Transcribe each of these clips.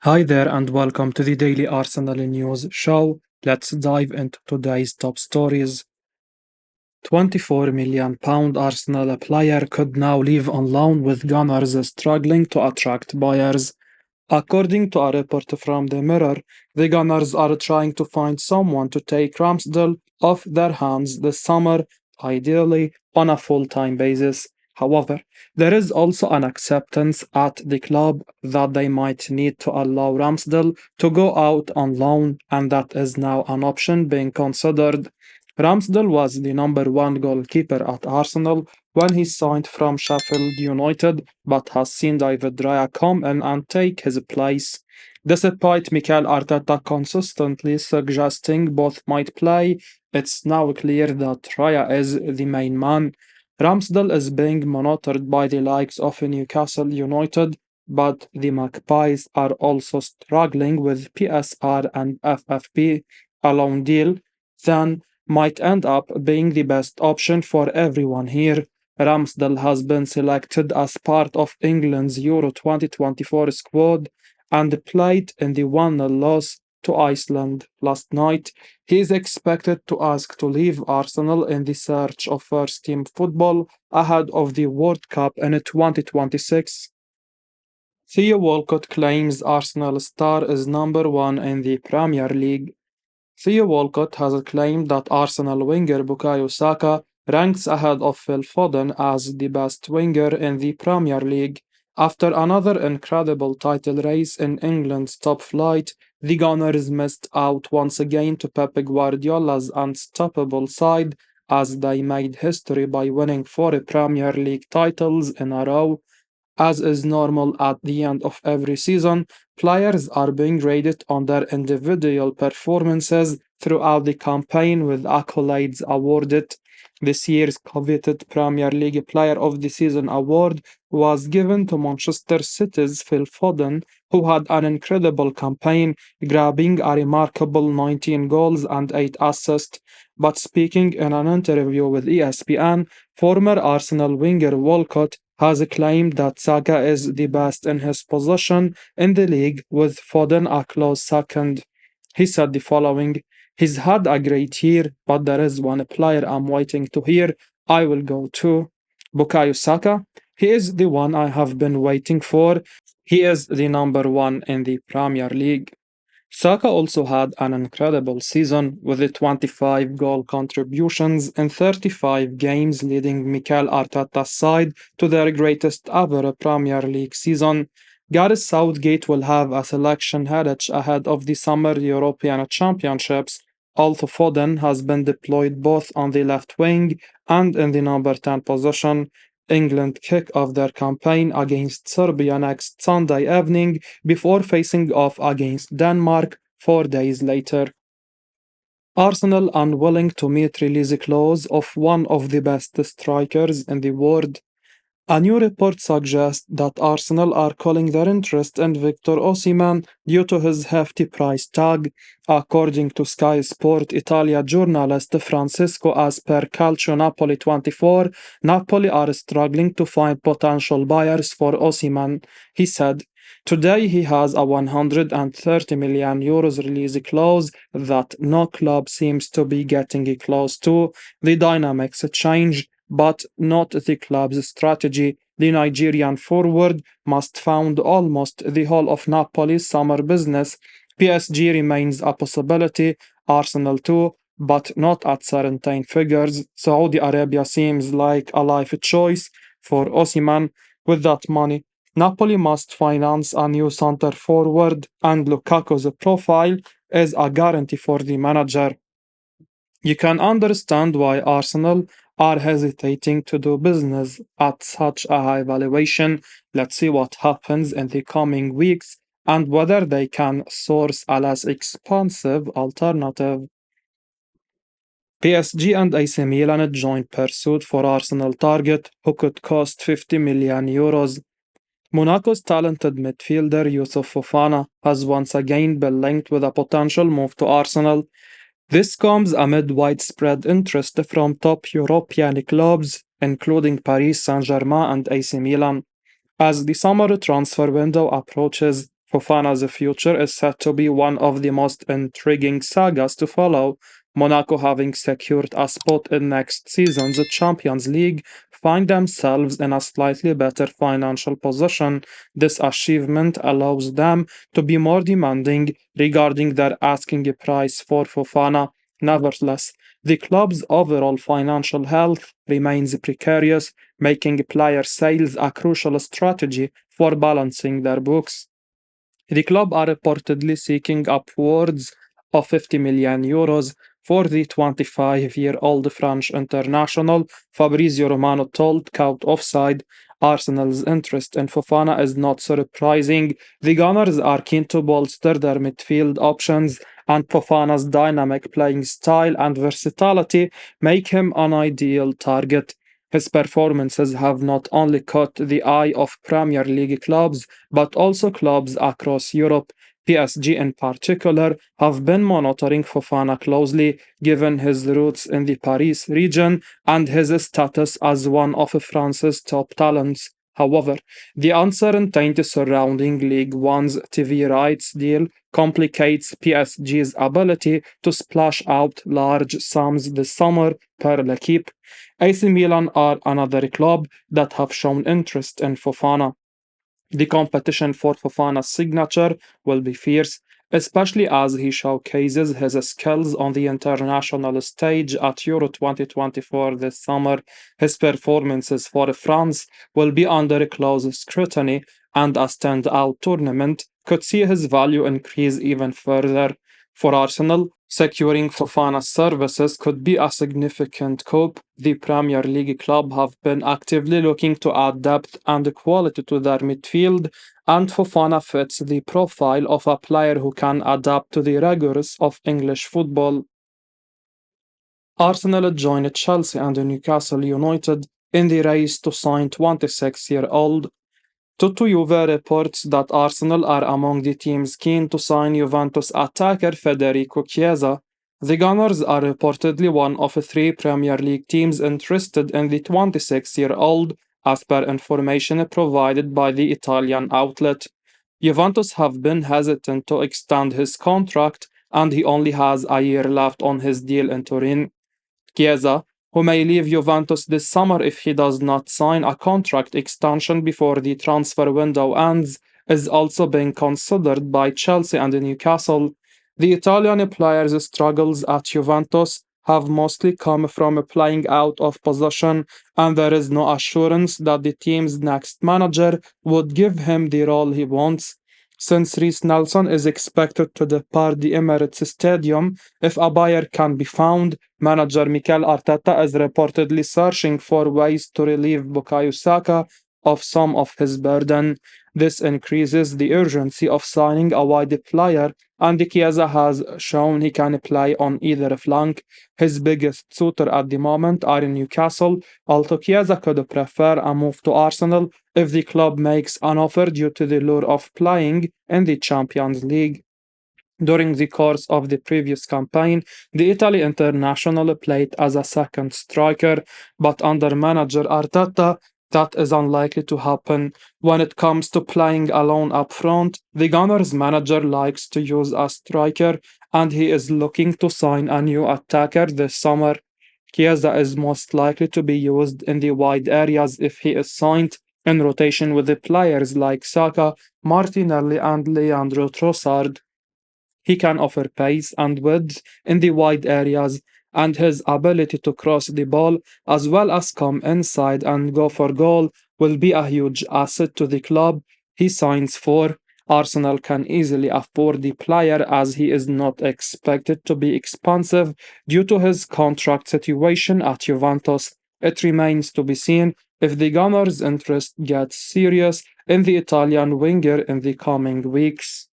Hi there and welcome to the Daily Arsenal News Show. Let's dive into today's top stories. £24 million Arsenal player could now leave on loan with Gunners struggling to attract buyers. According to a report from the Mirror, the Gunners are trying to find someone to take Ramsdale off their hands this summer, ideally on a full-time basis. However, there is also an acceptance at the club that they might need to allow Ramsdale to go out on loan, and that is now an option being considered. Ramsdale was the number one goalkeeper at Arsenal when he signed from Sheffield United, but has seen David Raya come in and take his place. Despite Mikel Arteta consistently suggesting both might play, it's now clear that Raya is the main man. Ramsdale is being monitored by the likes of Newcastle United, but the Magpies are also struggling with PSR and FFP. A loan deal then might end up being the best option for everyone here. Ramsdale has been selected as part of England's Euro 2024 squad and played in the 1-0 loss to Iceland last night. He is expected to ask to leave Arsenal in the search of first-team football ahead of the World Cup in 2026. Theo Walcott claims Arsenal star is number one in the Premier League. Theo Walcott has claimed that Arsenal winger Bukayo Saka ranks ahead of Phil Foden as the best winger in the Premier League. After another incredible title race in England's top flight, the Gunners missed out once again to Pep Guardiola's unstoppable side as they made history by winning 4 Premier League titles in a row. As is normal at the end of every season, players are being rated on their individual performances throughout the campaign with accolades awarded. This year's coveted Premier League Player of the Season award was given to Manchester City's Phil Foden, who had an incredible campaign, grabbing a remarkable 19 goals and 8 assists. But speaking in an interview with ESPN, former Arsenal winger Walcott has claimed that Saka is the best in his position in the league, with Foden a close second. He said the following: "He's had a great year, but there is one player I'm waiting to hear I will go to. Bukayo Saka. He is the one I have been waiting for. He is the number one in the Premier League." Saka also had an incredible season with 25 goal contributions in 35 games, leading Mikel Arteta's side to their greatest ever Premier League season. Gareth Southgate will have a selection headache ahead of the Summer European Championships. Although Foden has been deployed both on the left wing and in the number 10 position. England kick off their campaign against Serbia next Sunday evening before facing off against Denmark 4 days later. Arsenal unwilling to meet release clause of one of the best strikers in the world. A new report suggests that Arsenal are calling their interest in Victor Osimhen due to his hefty price tag. According to Sky Sport Italia journalist Francisco as per Calcio Napoli 24, Napoli are struggling to find potential buyers for Osimhen. He said, "Today he has a €130 million release clause that no club seems to be getting close to. The dynamics change, but not the club's strategy. The Nigerian forward must fund almost the whole of Napoli's summer business. PSG remains a possibility, Arsenal too, but not at certain figures. Saudi Arabia seems like a life choice for Osimhen. With that money, Napoli must finance a new center forward, and Lukaku's profile is a guarantee for the manager. You can understand why Arsenal are hesitating to do business at such a high valuation. Let's see what happens in the coming weeks and whether they can source a less expensive alternative. PSG and AC Milan join pursuit for Arsenal target who could cost €50 million. Monaco's talented midfielder Yusuf Fofana has once again been linked with a potential move to Arsenal. This comes amid widespread interest from top European clubs, including Paris Saint-Germain and AC Milan. As the summer transfer window approaches, Fofana's future is said to be one of the most intriguing sagas to follow. Monaco, having secured a spot in next season's Champions League, find themselves in a slightly better financial position. This achievement allows them to be more demanding regarding their asking price for Fofana. Nevertheless, the club's overall financial health remains precarious, making player sales a crucial strategy for balancing their books. The club are reportedly seeking upwards of 50 million euros for the 25-year-old French international. Fabrizio Romano told Cout Offside Arsenal's interest in Fofana is not surprising. The Gunners are keen to bolster their midfield options, and Fofana's dynamic playing style and versatility make him an ideal target. His performances have not only caught the eye of Premier League clubs, but also clubs across Europe. PSG in particular have been monitoring Fofana closely given his roots in the Paris region and his status as one of France's top talents. However, the uncertainty surrounding League One's TV rights deal complicates PSG's ability to splash out large sums this summer per L'Equipe. AC Milan are another club that have shown interest in Fofana. The competition for Fofana's signature will be fierce, especially as he showcases his skills on the international stage at Euro 2024 this summer. His performances for France will be under close scrutiny, and a standout tournament could see his value increase even further. For Arsenal, securing Fofana's services could be a significant coup. The Premier League club have been actively looking to add depth and quality to their midfield, and Fofana fits the profile of a player who can adapt to the rigors of English football. Arsenal joined Chelsea and Newcastle United in the race to sign 26-year-old Toto Juve reports that Arsenal are among the teams keen to sign Juventus attacker Federico Chiesa. The Gunners are reportedly one of three Premier League teams interested in the 26-year-old, as per information provided by the Italian outlet. Juventus have been hesitant to extend his contract, and he only has a year left on his deal in Turin. Chiesa, who may leave Juventus this summer if he does not sign a contract extension before the transfer window ends, is also being considered by Chelsea and Newcastle. The Italian player's struggles at Juventus have mostly come from playing out of position, and there is no assurance that the team's next manager would give him the role he wants. Since Reece Nelson is expected to depart the Emirates Stadium if a buyer can be found, manager Mikel Arteta is reportedly searching for ways to relieve Bukayo Saka of some of his burden. This increases the urgency of signing a wide player, and Chiesa has shown he can play on either flank. His biggest suitor at the moment are in Newcastle, although Chiesa could prefer a move to Arsenal if the club makes an offer due to the lure of playing in the Champions League. During the course of the previous campaign, the Italy international played as a second striker, but under manager Arteta, that is unlikely to happen. When it comes to playing alone up front, the Gunners manager likes to use a striker, and he is looking to sign a new attacker this summer. Chiesa is most likely to be used in the wide areas if he is signed, in rotation with the players like Saka, Martinelli, and Leandro Trossard. He can offer pace and width in the wide areas, and his ability to cross the ball as well as come inside and go for goal will be a huge asset to the club he signs for. Arsenal can easily afford the player as he is not expected to be expensive due to his contract situation at Juventus. It remains to be seen if the Gunners' interest gets serious in the Italian winger in the coming weeks.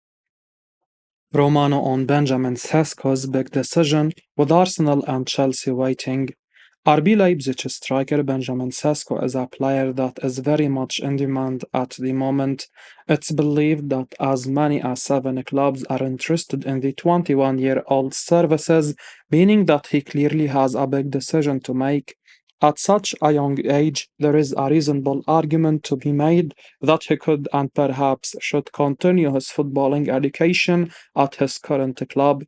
Romano on Benjamin Sesko's big decision, with Arsenal and Chelsea waiting. RB Leipzig striker Benjamin Sesko is a player that is very much in demand at the moment. It's believed that as many as 7 clubs are interested in the 21-year-old services, meaning that he clearly has a big decision to make. At such a young age, there is a reasonable argument to be made that he could and perhaps should continue his footballing education at his current club.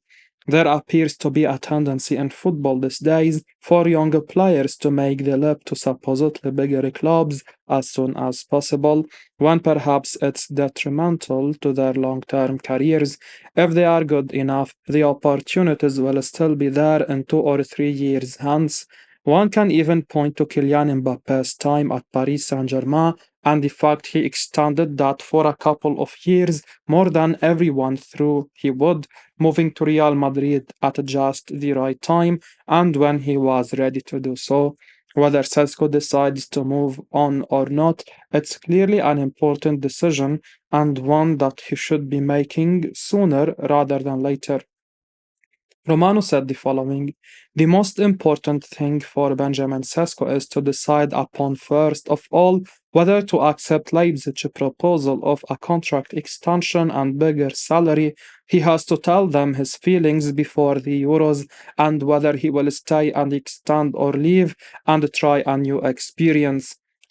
There appears to be a tendency in football these days for younger players to make the leap to supposedly bigger clubs as soon as possible, when perhaps it's detrimental to their long term careers. If they are good enough, the opportunities will still be there in 2 or 3 years hence. One can even point to Kylian Mbappe's time at Paris Saint-Germain and the fact he extended that for a couple of years more than everyone thought he would, moving to Real Madrid at just the right time and when he was ready to do so. Whether Sesko decides to move on or not, it's clearly an important decision and one that he should be making sooner rather than later. Romano said the following: "The most important thing for Benjamin Sesko is to decide upon first of all whether to accept Leipzig's proposal of a contract extension and bigger salary. He has to tell them his feelings before the Euros and whether he will stay and extend or leave and try a new experience."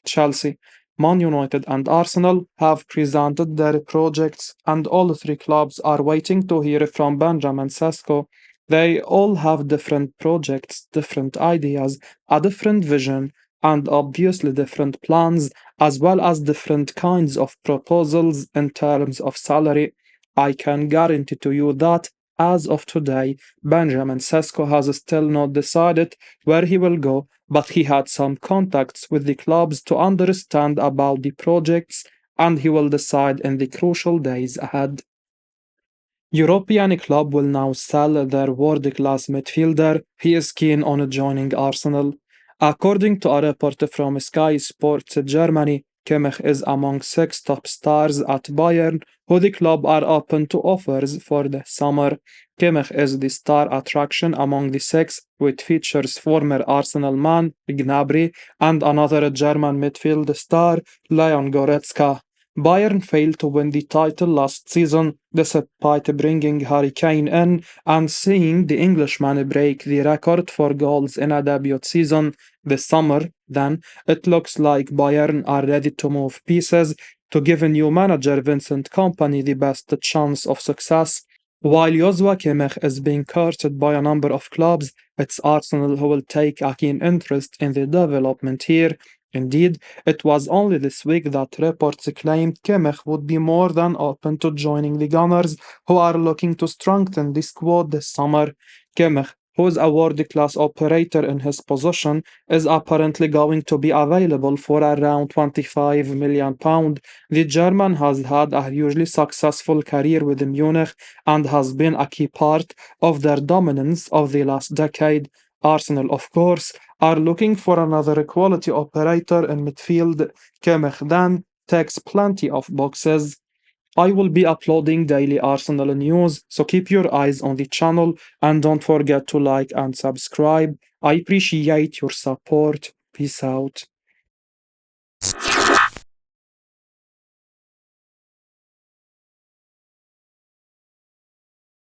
Chelsea, Man United, and Arsenal have presented their projects, and all three clubs are waiting to hear from Benjamin Sesko. They all have different projects, different ideas, a different vision, and obviously different plans, as well as different kinds of proposals in terms of salary. I can guarantee to you that, as of today, Benjamin Sesko has still not decided where he will go, but he had some contacts with the clubs to understand about the projects, and he will decide in the crucial days ahead. European club will now sell their world-class midfielder. He is keen on joining Arsenal. According to a report from Sky Sports Germany, Kimmich is among six top stars at Bayern who the club are open to offers for the summer. Kimmich is the star attraction among the six, which features former Arsenal man Gnabry and another German midfield star, Leon Goretzka. Bayern failed to win the title last season, despite bringing Harry Kane in and seeing the Englishman break the record for goals in a debut season this summer. Then, it looks like Bayern are ready to move pieces to give a new manager Vincent Kompany the best chance of success. While Joshua Kimmich is being courted by a number of clubs, it's Arsenal who will take a keen interest in the development here. Indeed, it was only this week that reports claimed Kimmich would be more than open to joining the Gunners, who are looking to strengthen the squad this summer. Kimmich, who is a world-class operator in his position, is apparently going to be available for around £25 million. The German has had a hugely successful career with Munich and has been a key part of their dominance of the last decade. Arsenal, of course, are looking for another quality operator in midfield. Kimmich then ticks plenty of boxes. I will be uploading daily Arsenal news, so keep your eyes on the channel and don't forget to like and subscribe. I appreciate your support. Peace out.